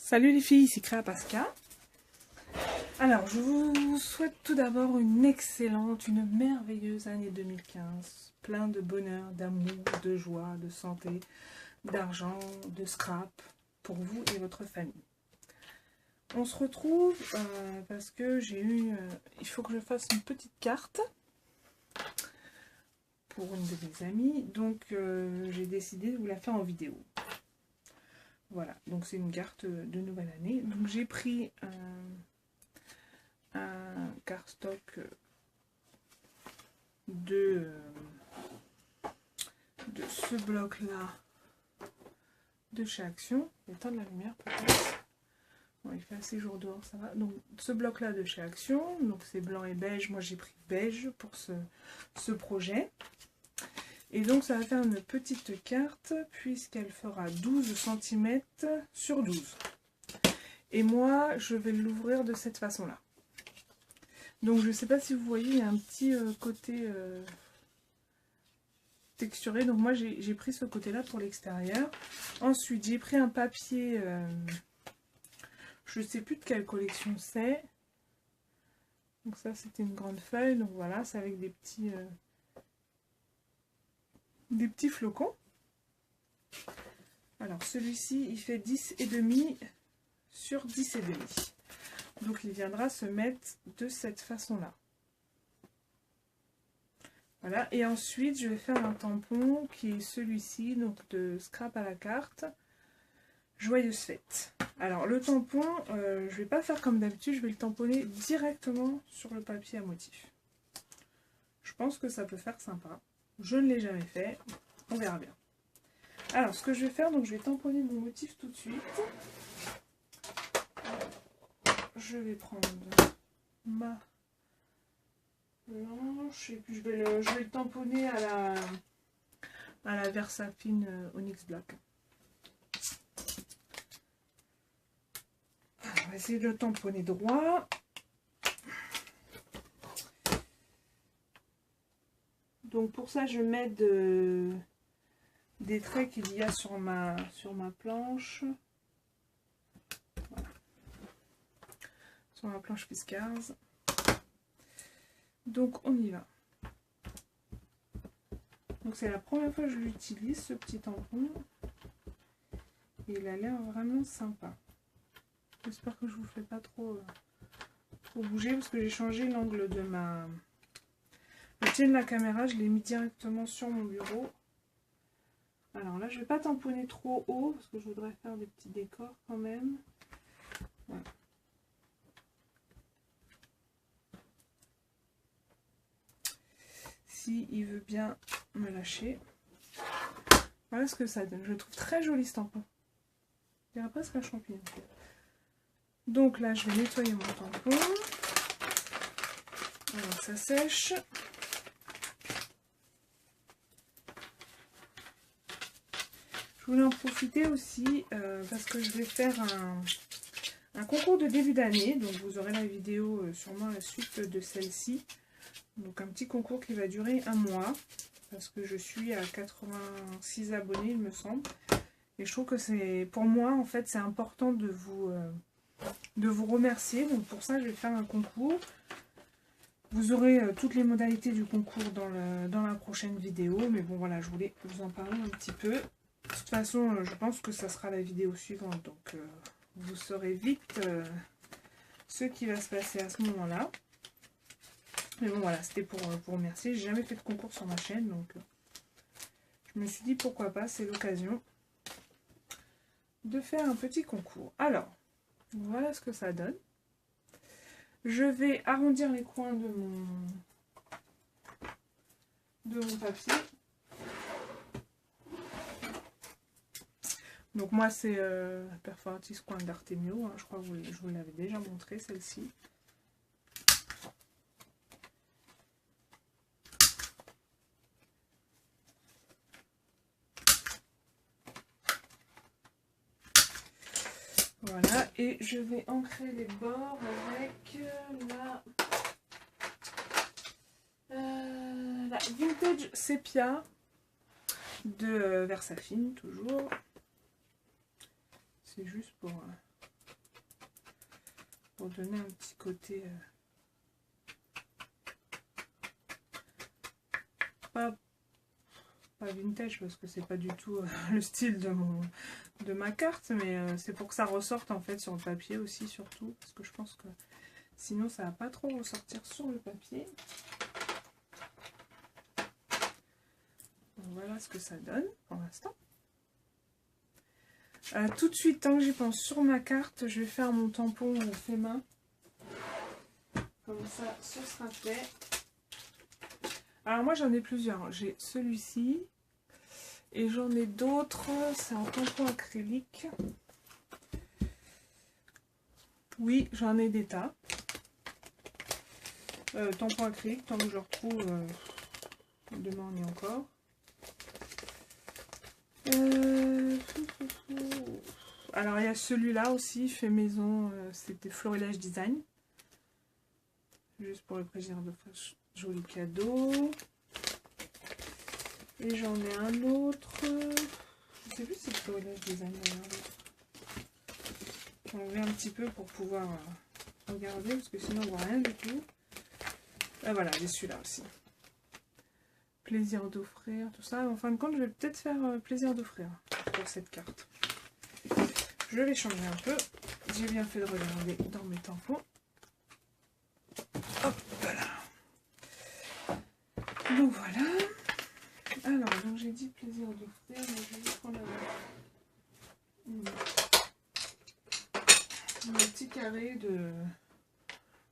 Salut les filles, ici Créa Pasca. Alors, je vous souhaite tout d'abord une excellente, une merveilleuse année 2015. Plein de bonheur, d'amour, de joie, de santé, d'argent, de scrap pour vous et votre famille. On se retrouve parce que j'ai eu... il faut que je fasse une petite carte pour une de mes amies. Donc, j'ai décidé de vous la faire en vidéo. Voilà, donc c'est une carte de nouvelle année. Donc j'ai pris un cardstock de ce bloc-là de chez Action. Il y a tant de la lumière peut-être. Bon, il fait assez jour dehors, ça va. Donc ce bloc-là de chez Action, donc c'est blanc et beige. Moi j'ai pris beige pour ce projet. Et donc ça va faire une petite carte puisqu'elle fera 12 cm sur 12. Et moi je vais l'ouvrir de cette façon-là. Donc je ne sais pas si vous voyez, il y a un petit côté texturé. Donc moi j'ai pris ce côté-là pour l'extérieur. Ensuite j'ai pris un papier, je ne sais plus de quelle collection c'est. Donc ça c'était une grande feuille, donc voilà, c'est avec des petits flocons. Alors celui-ci il fait 10,5 sur 10,5. Donc il viendra se mettre de cette façon-là. Voilà, et ensuite je vais faire un tampon qui est celui-ci, donc de scrap à la carte. Joyeuse fête. Alors le tampon, je ne vais pas faire comme d'habitude, je vais le tamponner directement sur le papier à motif. Je pense que ça peut faire sympa. Je ne l'ai jamais fait, on verra bien. Alors ce que je vais faire, donc je vais tamponner mon motif tout de suite. Je vais prendre ma blanche et puis je vais le tamponner à la Versafine Onyx Black. Alors, on va essayer de le tamponner droit. Donc pour ça je mets des traits qu'il y a sur ma planche. Voilà. Sur ma planche Fiskars. Donc on y va. Donc c'est la première fois que je l'utilise, ce petit tampon. Et il a l'air vraiment sympa. J'espère que je vous fais pas trop bouger parce que j'ai changé l'angle de le pied de la caméra, je l'ai mis directement sur mon bureau. Alors là je vais pas tamponner trop haut parce que je voudrais faire des petits décors quand même. Voilà. Il veut bien me lâcher. Voilà ce que ça donne. Je le trouve très joli ce tampon. Il y a presque un champignon. Donc là, je vais nettoyer mon tampon. Alors ça sèche. Je voulais en profiter aussi parce que je vais faire un concours de début d'année. Donc vous aurez la vidéo sûrement à la suite de celle-ci. Donc un petit concours qui va durer un mois, parce que je suis à 86 abonnés il me semble. Et je trouve que c'est, pour moi en fait, c'est important de vous remercier. Donc pour ça je vais faire un concours. Vous aurez toutes les modalités du concours dans la prochaine vidéo. Mais bon voilà, je voulais vous en parler un petit peu. De toute façon je pense que ça sera la vidéo suivante. Donc vous saurez vite ce qui va se passer à ce moment-là. Mais bon voilà, c'était pour remercier. J'ai jamais fait de concours sur ma chaîne, donc je me suis dit pourquoi pas, c'est l'occasion de faire un petit concours. Alors, voilà ce que ça donne. Je vais arrondir les coins de mon papier. Donc moi c'est Perforatis Coin d'Artemio, hein, je crois que je vous l'avais déjà montré celle-ci. Voilà, et je vais ancrer les bords avec la Vintage Sepia de Versafine, toujours. C'est juste pour pour donner un petit côté pas vintage, parce que c'est pas du tout le style de ma carte, mais c'est pour que ça ressorte en fait sur le papier aussi, surtout, parce que je pense que sinon ça va pas trop ressortir sur le papier. Donc voilà ce que ça donne pour l'instant. Tout de suite, tant que j'y pense, sur ma carte, je vais faire mon tampon fait main. Comme ça, ce sera fait. Alors moi j'en ai plusieurs. J'ai celui-ci. Et j'en ai d'autres. C'est un tampon acrylique. Oui, j'en ai des tas. Tampon acrylique, tant que je retrouve, demain on y est encore. Alors il y a celui-là aussi, fait maison, c'était Florilège Design. Juste pour le plaisir de faire joli cadeau. Et j'en ai un autre. Je sais plus si c'est Florilège Design d'ailleurs. J'en vais un petit peu pour pouvoir regarder, parce que sinon on voit rien du tout. Ah voilà, j'ai celui-là aussi. Plaisir d'offrir, tout ça. En fin de compte, je vais peut-être faire plaisir d'offrir pour cette carte. Je vais changer un peu. J'ai bien fait de regarder dans mes tampons. Hop là. Donc voilà. Alors, donc j'ai dit plaisir d'offrir. Je vais prendre un petit carré de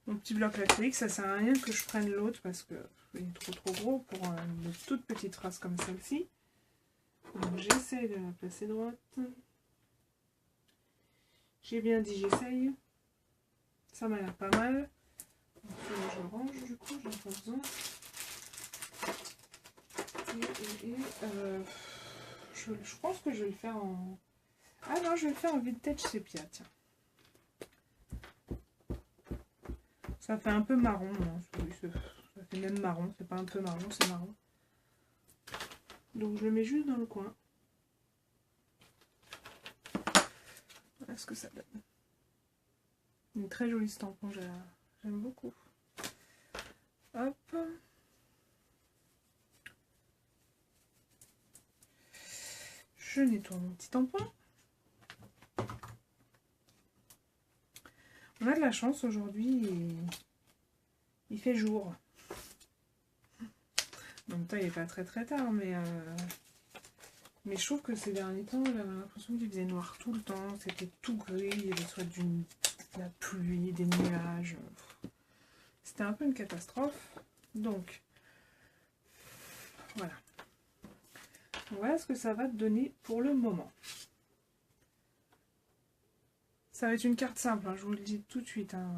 mon petit bloc acrylique. Ça sert à rien que je prenne l'autre parce que il est trop gros pour une toute petite trace comme celle-ci. Donc j'essaie de la placer droite. J'ai bien dit j'essaye. Ça m'a l'air pas mal. Donc, je le range du coup, j'en ai pas besoin. Je pense que je vais le faire en... Ah non, je vais le faire en vintage sépia, tiens. Ça fait un peu marron, hein. Ça fait même marron, c'est pas un peu marron, c'est marron. Donc je le mets juste dans le coin. Voilà ce que ça donne. Une très jolie tampon, j'aime beaucoup. Hop. Je nettoie mon petit tampon. On a de la chance aujourd'hui, il fait jour. En même temps, il n'est pas très tard, mais je trouve que ces derniers temps, j'avais l'impression qu'il faisait noir tout le temps, c'était tout gris, il y avait soit de la pluie, des nuages. C'était un peu une catastrophe. Donc, voilà. Voilà ce que ça va te donner pour le moment. Ça va être une carte simple, hein, je vous le dis tout de suite. Hein.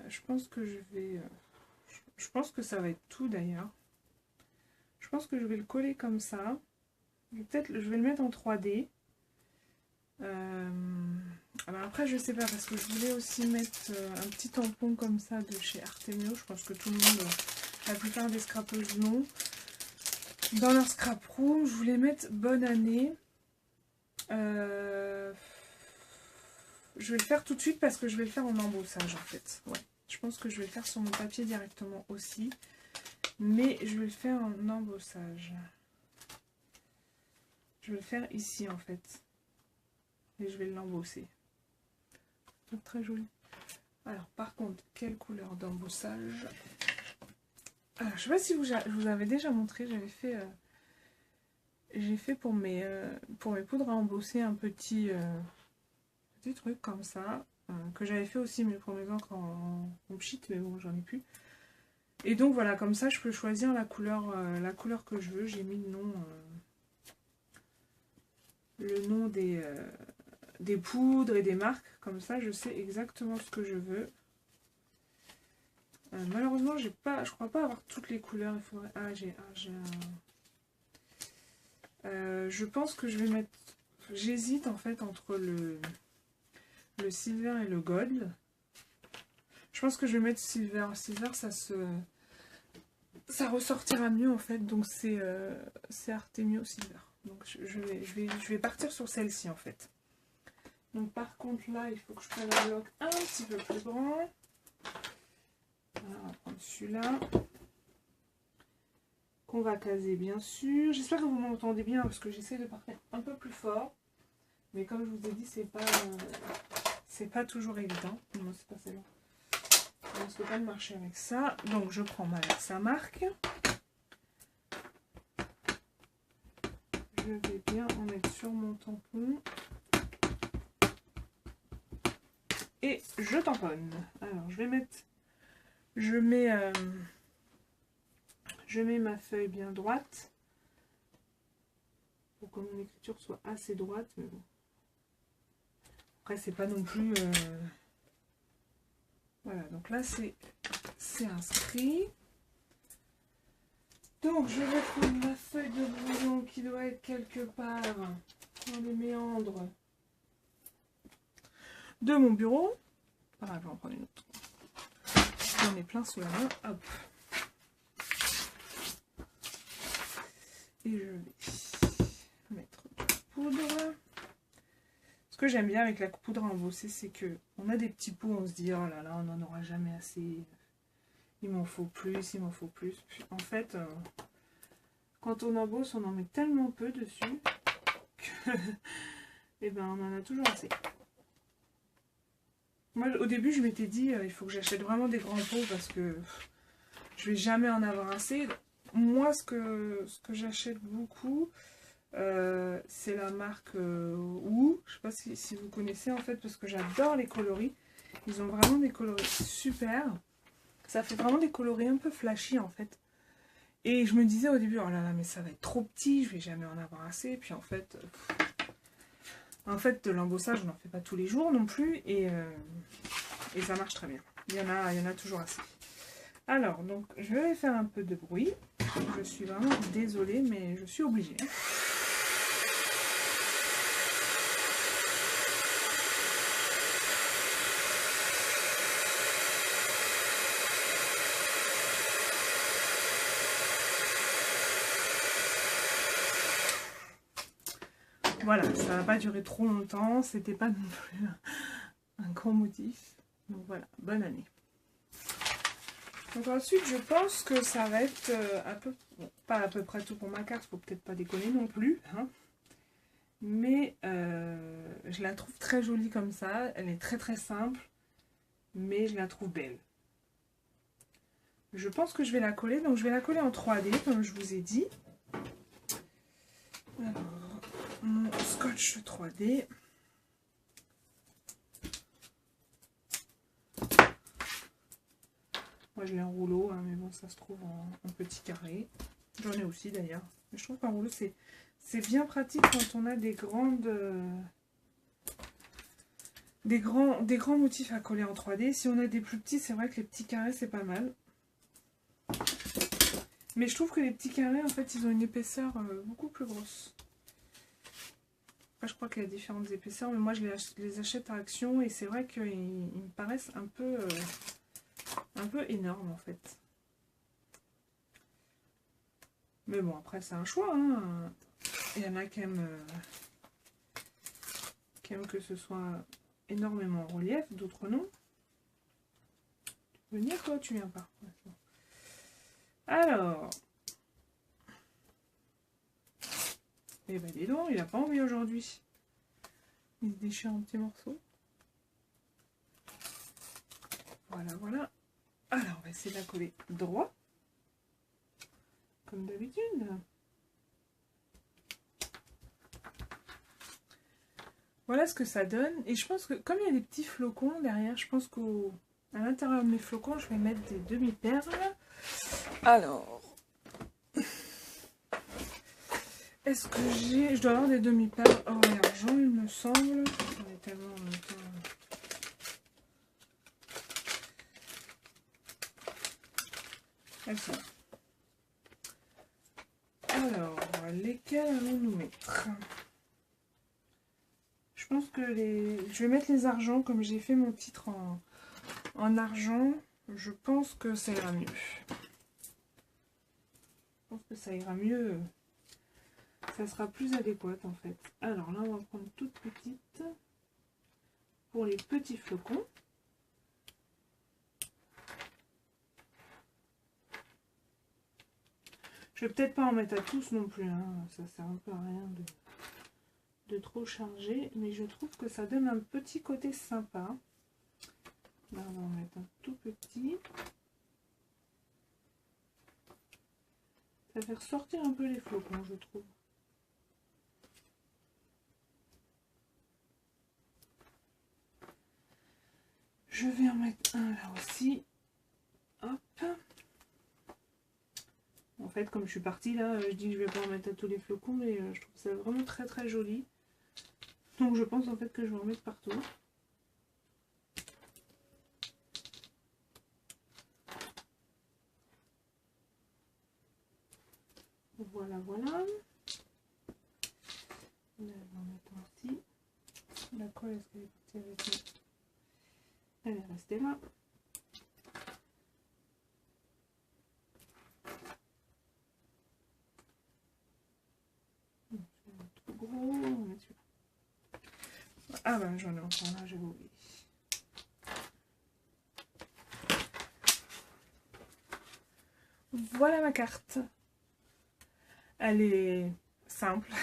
Je pense que je vais... je pense que ça va être tout d'ailleurs. Je pense que je vais le coller comme ça. Peut-être je vais le mettre en 3D. Alors après je sais pas, parce que je voulais aussi mettre un petit tampon comme ça de chez Artemio. Je pense que tout le monde, la plupart des scrapeuses l'ont. Dans leur scrap room, je voulais mettre bonne année. Je vais le faire tout de suite parce que je vais le faire en embossage en fait. Ouais. Je pense que je vais le faire sur mon papier directement aussi. Mais je vais le faire en embossage. Je vais le faire ici en fait. Et je vais l'embosser. Très joli. Alors par contre, quelle couleur d'embossage? Alors je sais pas si je vous avais déjà montré, j'ai fait pour mes poudres à embosser un petit truc comme ça. Que j'avais fait aussi pour mes encres en pchit, mais bon j'en ai plus. Et donc voilà, comme ça je peux choisir la couleur que je veux. J'ai mis le nom des poudres et des marques, comme ça je sais exactement ce que je veux. Malheureusement je crois pas avoir toutes les couleurs. Il faudrait... Ah j'ai je pense que je vais mettre... J'hésite en fait entre le silver et le gold. Je pense que je vais mettre silver. Silver ça ressortira mieux en fait, donc c'est Artemio Silver. Donc je vais partir sur celle-ci en fait. Donc par contre là, il faut que je prenne un bloc un petit peu plus grand. Voilà, on va prendre celui-là. Qu'on va caser bien sûr. J'espère que vous m'entendez bien parce que j'essaie de partir un peu plus fort. Mais comme je vous ai dit, c'est pas toujours évident. Non, c'est pas celle-là. On ne peut pas marcher avec ça. Donc je prends ma Versa marque. Je vais bien en mettre sur mon tampon. Et je tamponne. Alors je vais mettre... Je mets ma feuille bien droite. Pour que mon écriture soit assez droite. Mais bon. Après c'est pas non plus... Voilà, donc là c'est inscrit. Donc je vais prendre ma feuille de brouillon qui doit être quelque part dans les méandres de mon bureau. Voilà, je vais en prendre une autre. J'en ai plein sous la main. Hop. Et je vais mettre de la poudre. Ce que j'aime bien avec la poudre à embosser, c'est que on a des petits pots, on se dit oh là là, on n'en aura jamais assez. Il m'en faut plus, il m'en faut plus. Puis, en fait, quand on embosse, on en met tellement peu dessus que et ben, on en a toujours assez. Moi, au début, je m'étais dit il faut que j'achète vraiment des grands pots parce que je vais jamais en avoir assez. Moi, ce que j'achète beaucoup, c'est la marque Wu. Je sais pas si vous connaissez en fait, parce que j'adore les coloris. Ils ont vraiment des coloris super. Ça fait vraiment des coloris un peu flashy en fait. Et je me disais au début, oh là là, mais ça va être trop petit, je vais jamais en avoir assez. Puis en fait, de l'embossage, on n'en fait pas tous les jours non plus. Et ça marche très bien. Il y en a toujours assez. Alors, donc, je vais faire un peu de bruit. Je suis vraiment désolée, mais je suis obligée. Voilà, ça va pas durer trop longtemps, c'était pas non plus un grand motif. Donc voilà, bonne année. Donc ensuite, je pense que ça va être pas à peu près tout pour ma carte, faut peut-être pas déconner non plus. Hein. Mais je la trouve très jolie comme ça, elle est très très simple, mais je la trouve belle. Je pense que je vais la coller, donc je vais la coller en 3D, comme je vous ai dit. Alors, mon scotch 3D. Moi je l'ai en rouleau, hein, mais bon ça se trouve en petit carré. J'en ai aussi d'ailleurs. Mais je trouve qu'en rouleau c'est bien pratique quand on a des grands motifs à coller en 3D. Si on a des plus petits, c'est vrai que les petits carrés c'est pas mal. Mais je trouve que les petits carrés en fait ils ont une épaisseur beaucoup plus grosse. Après, je crois qu'il y a différentes épaisseurs, mais moi je les achète à Action et c'est vrai qu'ils me paraissent un peu énormes en fait. Mais bon, après c'est un choix. Hein. Il y en a qui aiment que ce soit énormément en relief, d'autres non. Tu peux venir toi, tu viens pas. Alors. Eh ben dis donc, il a pas envie aujourd'hui. Il se déchire en petits morceaux. Voilà, voilà. Alors, on va essayer de la coller droit. Comme d'habitude. Voilà ce que ça donne. Et je pense que, comme il y a des petits flocons derrière, je pense qu'à l'intérieur de mes flocons, je vais mettre des demi-perles. Alors. Est-ce que j'ai... Je dois avoir des demi-perles or et argent, il me semble. J'en ai tellement en même temps. Elles sont là. Alors, lesquelles allons-nous mettre? Je pense que je vais mettre les argents, comme j'ai fait mon titre en argent. Je pense que ça ira mieux. Ça sera plus adéquat en fait. Alors là, on va prendre toute petite. pour les petits flocons. Je vais peut-être pas en mettre à tous non plus, hein. Ça sert un peu à rien de trop charger, mais je trouve que ça donne un petit côté sympa. Là, on va en mettre un tout petit. Ça fait ressortir un peu les flocons, je trouve. Je vais en mettre un là aussi. Hop. En fait, comme je suis partie là, je dis que je vais pas en mettre à tous les flocons, mais je trouve ça vraiment très très joli. Donc je pense en fait que je vais en mettre partout. Voilà, voilà. Là, je vais en mettre un aussi. La colle, est-ce qu'elle est partie avec moi? Elle est restée là. Trop gros, on va mettre celui-là. Ah ben j'en ai encore là, j'avais oublié. Voilà ma carte. Elle est simple,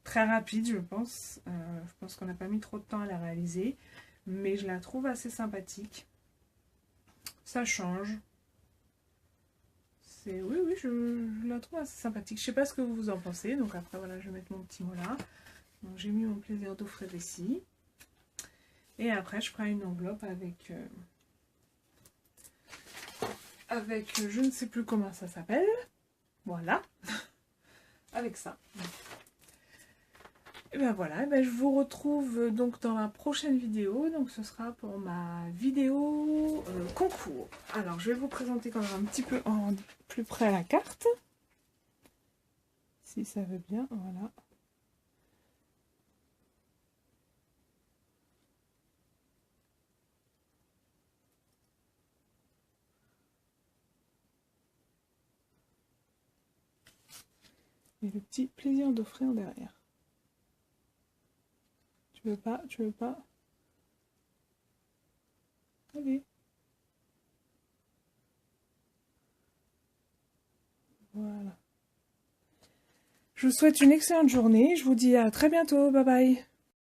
très rapide je pense. Je pense qu'on n'a pas mis trop de temps à la réaliser, mais je la trouve assez sympathique. Ça change. Oui, je la trouve assez sympathique. Je sais pas ce que vous en pensez, donc après voilà, je vais mettre mon petit mot là. Donc j'ai mis mon plaisir d'offrir ici. Et après je ferai une enveloppe avec je ne sais plus comment ça s'appelle. Voilà. Avec ça. Et ben voilà, ben je vous retrouve donc dans la prochaine vidéo. Donc ce sera pour ma vidéo concours. Alors je vais vous présenter quand même un petit peu en plus près la carte. Si ça veut bien, voilà. Et le petit plaisir d'offrir derrière. Tu veux pas? Tu veux pas? Allez. Voilà. Je vous souhaite une excellente journée. Je vous dis à très bientôt. Bye bye.